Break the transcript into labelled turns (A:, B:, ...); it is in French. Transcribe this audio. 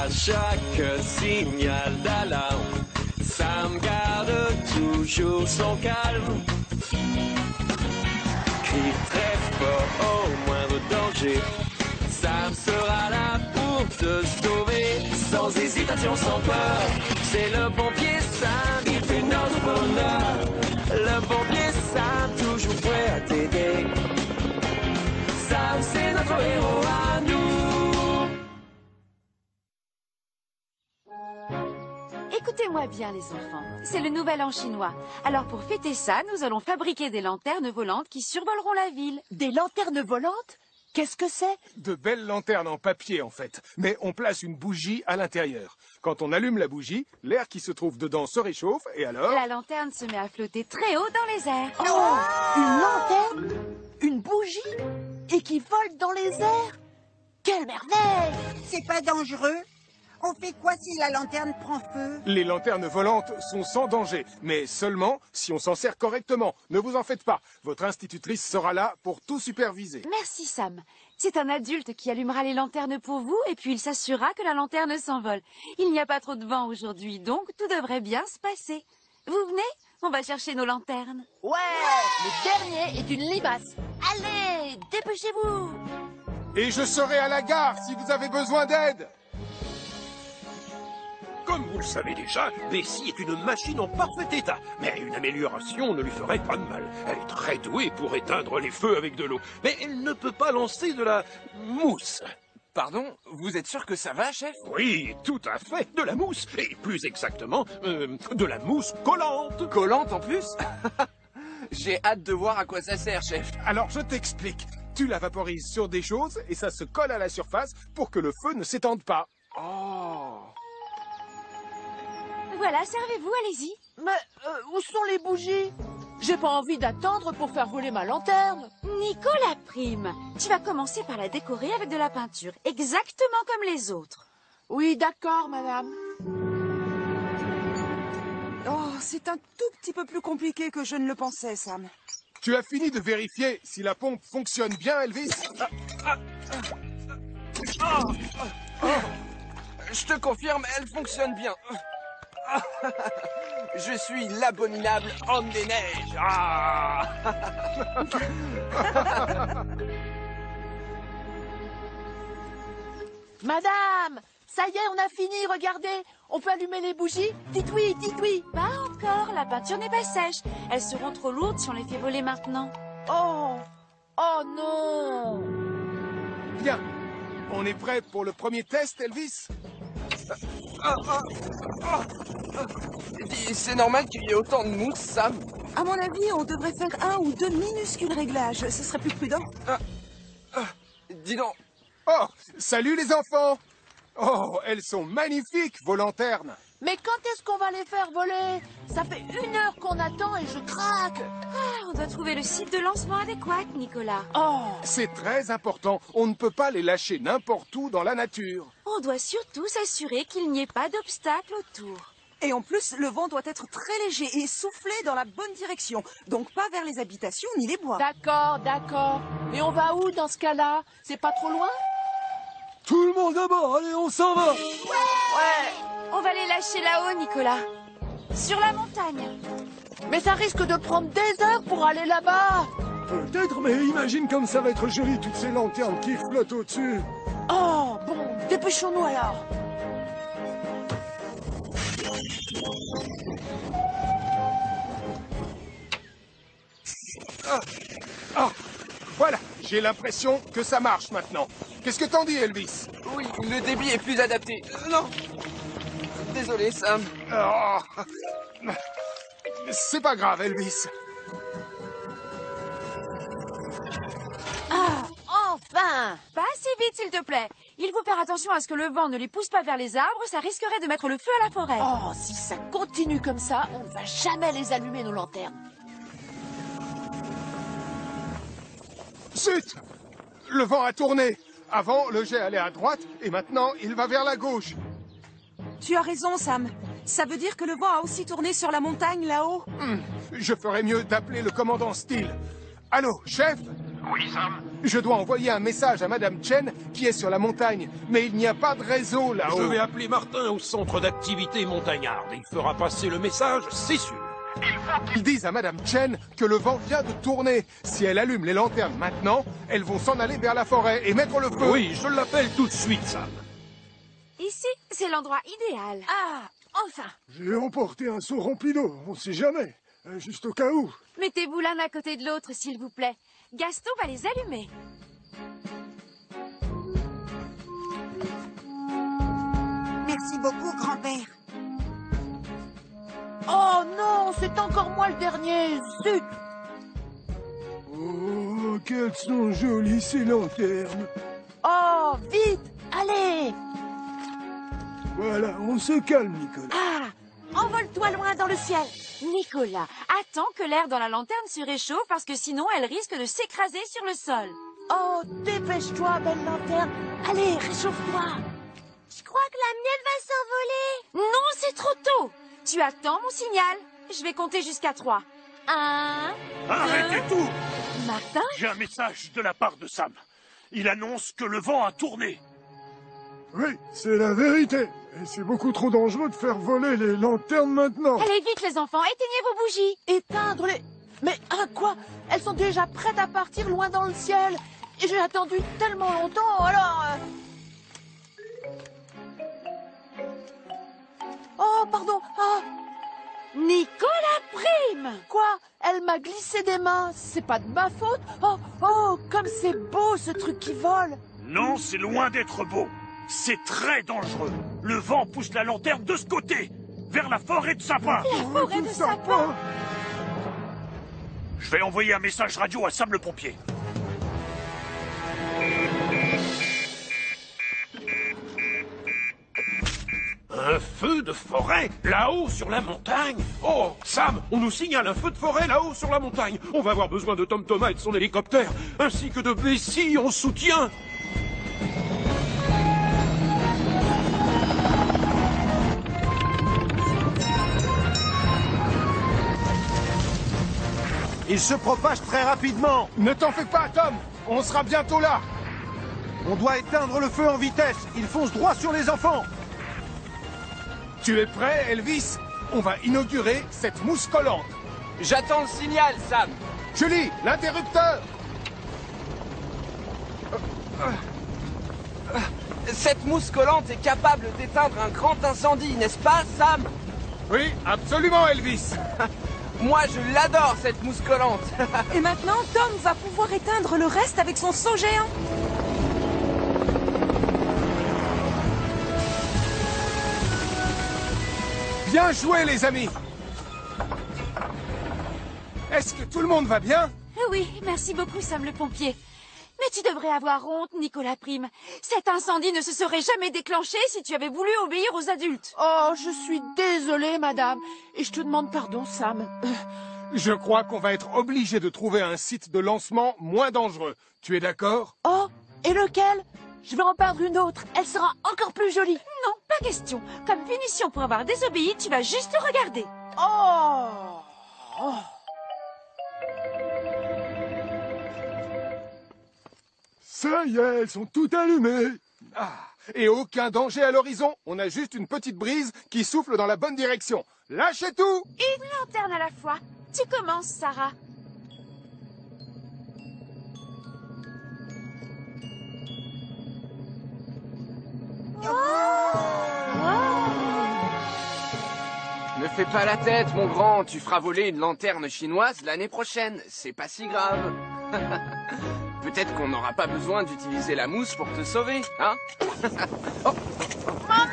A: À chaque signal d'alarme, Sam garde toujours son calme. Crie très fort au moindre danger, Sam sera là pour te sauver. Sans hésitation, sans peur, c'est le pompier Sam, il fait notre bonheur. Le pompier Sam, toujours prêt à t'aider. Sam, c'est notre héros à nous.
B: Écoutez-moi bien, les enfants. C'est le Nouvel An chinois. Alors, pour fêter ça, nous allons fabriquer des lanternes volantes qui survoleront la ville.
C: Des lanternes volantes? Qu'est-ce que c'est?
D: De belles lanternes en papier, en fait. Mais on place une bougie à l'intérieur. Quand on allume la bougie, l'air qui se trouve dedans se réchauffe, et alors...
B: La lanterne se met à flotter très haut dans les airs.
C: Oh! Une lanterne? Une bougie? Et qui vole dans les airs? Quelle merveille!
E: C'est pas dangereux? On fait quoi si la lanterne prend feu?
D: Les lanternes volantes sont sans danger, mais seulement si on s'en sert correctement. Ne vous en faites pas. Votre institutrice sera là pour tout superviser.
B: Merci, Sam. C'est un adulte qui allumera les lanternes pour vous et puis il s'assurera que la lanterne s'envole. Il n'y a pas trop de vent aujourd'hui, donc tout devrait bien se passer. Vous venez? On va chercher nos lanternes.
C: Ouais! Le dernier est une limace. Allez, dépêchez-vous!
D: Et je serai à la gare si vous avez besoin d'aide.
F: Comme vous le savez déjà, Bessie est une machine en parfait état. Mais une amélioration ne lui ferait pas de mal. Elle est très douée pour éteindre les feux avec de l'eau. Mais elle ne peut pas lancer de la mousse.
G: Pardon, vous êtes sûr que ça va, chef?
F: Oui, tout à fait, de la mousse. Et plus exactement, de la mousse collante.
G: Collante en plus? J'ai hâte de voir à quoi ça sert, chef.
D: Alors je t'explique. Tu la vaporises sur des choses et ça se colle à la surface pour que le feu ne s'étende pas.
G: Oh!
B: Voilà, servez-vous, allez-y.
C: Mais où sont les bougies? J'ai pas envie d'attendre pour faire voler ma lanterne.
B: Nicolas Prime, tu vas commencer par la décorer avec de la peinture, exactement comme les autres.
C: Oui, d'accord, madame.
H: Oh, c'est un tout petit peu plus compliqué que je ne le pensais, Sam.
D: Tu as fini de vérifier si la pompe fonctionne bien, Elvis?
G: Je te confirme, elle fonctionne bien. Je suis l'abominable homme des neiges. Ah!
C: Madame, ça y est, on a fini, regardez. On peut allumer les bougies? Dites oui, dites oui.
B: Pas encore, la peinture n'est pas sèche. Elles seront trop lourdes si on les fait voler maintenant.
C: Oh, oh non.
D: Bien. On est prêt pour le premier test, Elvis?
G: C'est normal qu'il y ait autant de mousse, Sam.
H: À mon avis, on devrait faire 1 ou 2 minuscules réglages. Ce serait plus prudent.
G: Dis donc.
D: Oh, salut les enfants! Oh, elles sont magnifiques, vos lanternes!
C: Mais quand est-ce qu'on va les faire voler? Ça fait 1 heure qu'on attend et je craque.
B: Ah, on doit trouver le site de lancement adéquat, Nicolas.
C: Oh,
D: C'est très important. On ne peut pas les lâcher n'importe où dans la nature.
B: On doit surtout s'assurer qu'il n'y ait pas d'obstacle autour.
H: Et en plus, le vent doit être très léger et souffler dans la bonne direction. Donc pas vers les habitations ni les bois.
C: d'accord, d'accord. Et on va où dans ce cas-là? C'est pas trop loin?
D: Tout le monde à bord, allez, on s'en va!
B: On va les lâcher là-haut, Nicolas. Sur la montagne.
C: Mais ça risque de prendre des heures pour aller là-bas.
D: Peut-être, mais imagine comme ça va être joli, toutes ces lanternes qui flottent au-dessus.
C: Oh, bon, dépêchons-nous alors.
D: Voilà, j'ai l'impression que ça marche maintenant. Qu'est-ce que t'en dis, Elvis?
G: Oui, le débit est plus adapté. Non. Désolé, Sam.
D: Oh. C'est pas grave, Elvis.
C: Enfin.
B: Pas si vite, s'il te plaît. Il faut faire attention à ce que le vent ne les pousse pas vers les arbres, ça risquerait de mettre le feu à la forêt.
C: Oh, si ça continue comme ça, on ne va jamais les allumer, nos lanternes.
D: Zut! Le vent a tourné. Avant, le jet allait à droite, et maintenant, il va vers la gauche.
H: Tu as raison, Sam. Ça veut dire que le vent a aussi tourné sur la montagne là-haut.
D: Je ferais mieux d'appeler le commandant Steele. Allô, chef?
I: Oui, Sam?
D: Je dois envoyer un message à Madame Chen qui est sur la montagne, mais il n'y a pas de réseau là-haut.
F: Je vais appeler Martin au centre d'activité montagnarde. Il fera passer le message, c'est sûr.
D: Ils disent à Madame Chen que le vent vient de tourner. Si elle allume les lanternes maintenant, elles vont s'en aller vers la forêt et mettre le feu.
F: Oui, je l'appelle tout de suite, Sam.
B: Ici, c'est l'endroit idéal.
C: Ah, enfin.
I: J'ai emporté un seau rempli d'eau, on sait jamais. Juste au cas où.
B: Mettez-vous l'un à côté de l'autre, s'il vous plaît. Gaston va les allumer.
E: Merci beaucoup, grand-père.
C: Oh non, c'est encore moi le dernier. Zut.
I: Oh, qu'elles sont jolies ces lanternes.
C: Oh, vite, allez.
I: Voilà, on se calme, Nicolas.
C: Ah, envole-toi loin dans le ciel.
B: Nicolas, attends que l'air dans la lanterne se réchauffe parce que sinon elle risque de s'écraser sur le sol.
C: Oh, dépêche-toi, belle lanterne. Allez, réchauffe-toi.
B: Je crois que la mienne va s'envoler. Non, c'est trop tôt. Tu attends mon signal. Je vais compter jusqu'à 3. 1,
F: Arrêtez
B: 2...
F: tout!
B: Martin?
F: J'ai un message de la part de Sam. Il annonce que le vent a tourné.
I: Oui, c'est la vérité. Et c'est beaucoup trop dangereux de faire voler les lanternes maintenant.
B: Allez vite les enfants, éteignez vos bougies.
C: Éteindre les... Mais quoi? Elles sont déjà prêtes à partir loin dans le ciel. Et j'ai attendu tellement longtemps, alors... Oh, pardon. Ah,
B: Nicolas Prime!
C: quoi? Elle m'a glissé des mains. C'est pas de ma faute. Oh, comme c'est beau ce truc qui vole.
F: Non, c'est loin d'être beau. C'est très dangereux. Le vent pousse la lanterne de ce côté, vers la forêt de sapins.
B: La forêt de sapins!
F: Je vais envoyer un message radio à Sam le pompier. Un feu de forêt là-haut sur la montagne? Oh, Sam, on nous signale un feu de forêt là-haut sur la montagne. On va avoir besoin de Tom Thomas et de son hélicoptère, ainsi que de Bessie en soutien.
J: Il se propage très rapidement.
D: Ne t'en fais pas, Tom. On sera bientôt là.
J: On doit éteindre le feu en vitesse. Il fonce droit sur les enfants.
D: Tu es prêt, Elvis? On va inaugurer cette mousse collante.
G: J'attends le signal, Sam.
D: Julie, l'interrupteur!
G: Cette mousse collante est capable d'éteindre un grand incendie, n'est-ce pas, Sam?
D: Oui, absolument, Elvis.
G: Moi, je l'adore, cette mousse collante.
H: Et maintenant, Tom va pouvoir éteindre le reste avec son seau géant.
D: Bien joué, les amis. Est-ce que tout le monde va bien?
B: Oui, merci beaucoup, Sam le pompier. Mais tu devrais avoir honte, Nicolas Prime. Cet incendie ne se serait jamais déclenché si tu avais voulu obéir aux adultes.
C: Oh, je suis désolée, madame. Et je te demande pardon, Sam.
D: Je crois qu'on va être obligé de trouver un site de lancement moins dangereux. Tu es d'accord?
C: Oh, et lequel? Je vais en peindre une autre. Elle sera encore plus jolie.
B: Non, pas question. Comme punition pour avoir désobéi, tu vas juste regarder.
C: Oh.
I: Ça y est, elles sont toutes allumées.
D: Ah, et aucun danger à l'horizon. On a juste une petite brise qui souffle dans la bonne direction. Lâchez tout!
B: Une lanterne à la fois. Tu commences, Sarah.
G: Ne fais pas la tête, mon grand. Tu feras voler une lanterne chinoise l'année prochaine. C'est pas si grave. Peut-être qu'on n'aura pas besoin d'utiliser la mousse pour te sauver, hein? Oh.
C: Maman!